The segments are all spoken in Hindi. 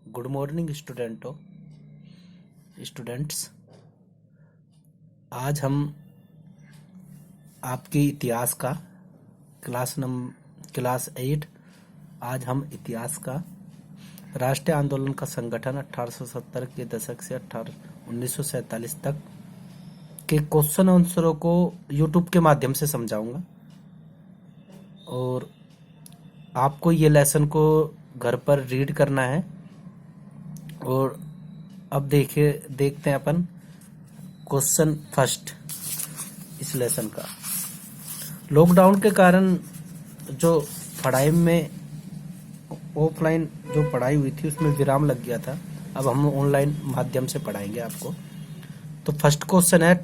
Good morning students. आज हम आपकी इतिहास का क्लास 8। आज हम इतिहास का राष्ट्रीय आंदोलन का संगठन 1870 के दशक से 1947 तक के क्वेश्चन आंसरों को यूट्यूब के माध्यम से समझाऊंगा और आपको ये लेसन को घर पर रीड करना है। और अब देखते हैं अपन क्वेश्चन फर्स्ट इस लेसन का। लॉकडाउन के कारण जो पढ़ाई में ऑफलाइन जो पढ़ाई हुई थी उसमें विराम लग गया था। अब हम ऑनलाइन माध्यम से पढ़ाएंगे आपको। तो फर्स्ट क्वेश्चन है,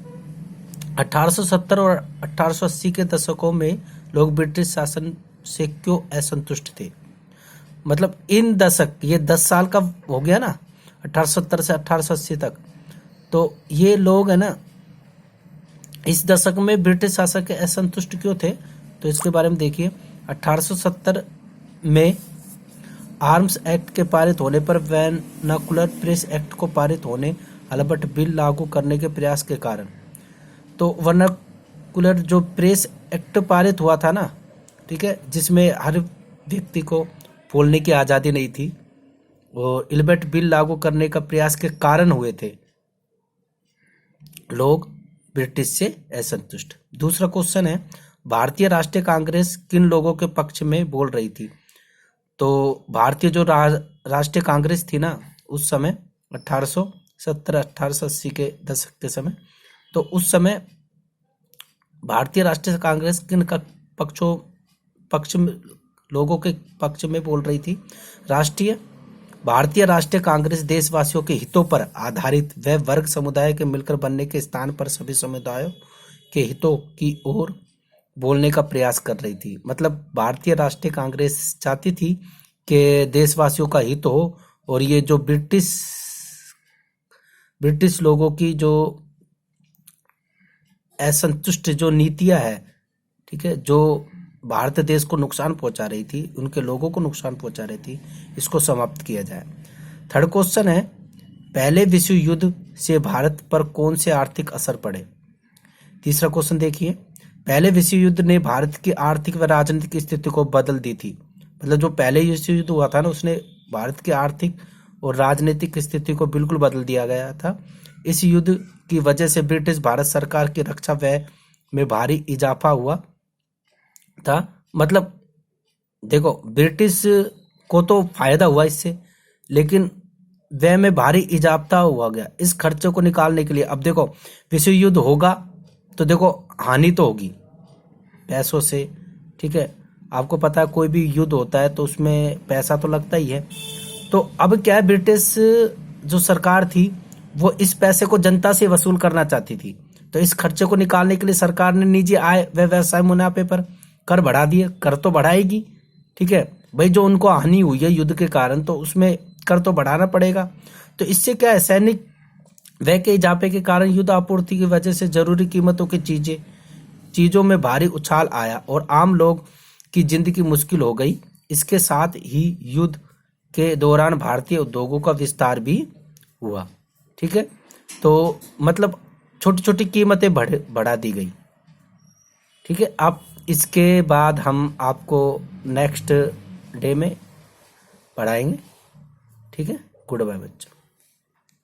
1870 और 1880 के दशकों में लोग ब्रिटिश शासन से क्यों असंतुष्ट थे? मतलब इन दशक, ये 10 साल का हो गया ना, 1870 से 1880 तक। तो ये लोग है ना, इस दशक में ब्रिटिश शासन के असंतुष्ट क्यों थे? तो इसके बारे में देखिए। 1870 में आर्म्स एक्ट के पारित होने पर वर्नाकुलर प्रेस एक्ट को पारित होने, अल्बर्ट बिल लागू करने के प्रयास के कारण। तो वर्नाकुलर जो प्रेस एक्ट पारित हुआ था ना, ठीक है, जिसमें हर व्यक्ति को बोलने की आज़ादी नहीं थी, और अल्बर्ट बिल लागू करने का प्रयास के कारण हुए थे लोग ब्रिटिश से असंतुष्ट। दूसरा क्वेश्चन है, भारतीय राष्ट्रीय कांग्रेस किन लोगों के पक्ष में बोल रही थी? तो भारतीय जो राष्ट्रीय कांग्रेस थी ना उस समय 1870-1880 के दशक के समय, तो उस समय भारतीय राष्ट्रीय कांग्रेस किन का लोगों के पक्ष में बोल रही थी? भारतीय राष्ट्रीय कांग्रेस देशवासियों के हितों पर आधारित व वर्ग समुदाय के मिलकर बनने के स्थान पर सभी समुदायों के हितों की ओर बोलने का प्रयास कर रही थी। मतलब भारतीय राष्ट्रीय कांग्रेस चाहती थी कि देशवासियों का हित हो, और ये जो ब्रिटिश लोगों की जो असंतुष्ट जो नीतियां है, ठीक है, जो भारत देश को नुकसान पहुंचा रही थी, उनके लोगों को नुकसान पहुंचा रही थी, इसको समाप्त किया जाए। थर्ड क्वेश्चन है, पहले विश्व युद्ध से भारत पर कौन से आर्थिक असर पड़े? तीसरा क्वेश्चन देखिए, पहले विश्व युद्ध ने भारत की आर्थिक व राजनीतिक स्थिति को बदल दी थी। मतलब जो पहले विश्व युद्ध हुआ था ना, उसने भारत की आर्थिक और राजनीतिक स्थिति को बिल्कुल बदल दिया गया था। इस युद्ध की वजह से ब्रिटिश भारत सरकार की रक्षा व्यय में भारी इजाफा हुआ था। मतलब देखो, ब्रिटिश को तो फायदा हुआ इससे, लेकिन व्यय में भारी इजाफा हुआ गया। इस खर्चे को निकालने के लिए अब देखो, विश्व युद्ध होगा तो देखो हानि तो होगी पैसों से, ठीक है। आपको पता है कोई भी युद्ध होता है तो उसमें पैसा तो लगता ही है। तो अब क्या है, ब्रिटिश जो सरकार थी वो इस पैसे को जनता से वसूल करना चाहती थी। तो इस खर्चे को निकालने के लिए सरकार ने निजी आय व व्यवसाय मुनाफे पर कर बढ़ा दिए। कर तो बढ़ाएगी, ठीक है भाई, जो उनको हानि हुई है युद्ध के कारण, तो उसमें कर तो बढ़ाना पड़ेगा। तो इससे क्या है, सैनिक व्यय के इजाफे के कारण युद्ध आपूर्ति की वजह से जरूरी कीमतों की चीजों में भारी उछाल आया और आम लोग की जिंदगी मुश्किल हो गई। इसके साथ ही युद्ध के दौरान भारतीय उद्योगों का विस्तार भी हुआ, ठीक है। तो मतलब छोटी छोटी कीमतें बढ़ा दी गई, ठीक है। अब इसके बाद हम आपको नेक्स्ट डे में पढ़ाएंगे, ठीक है। गुड बाय बच्चों।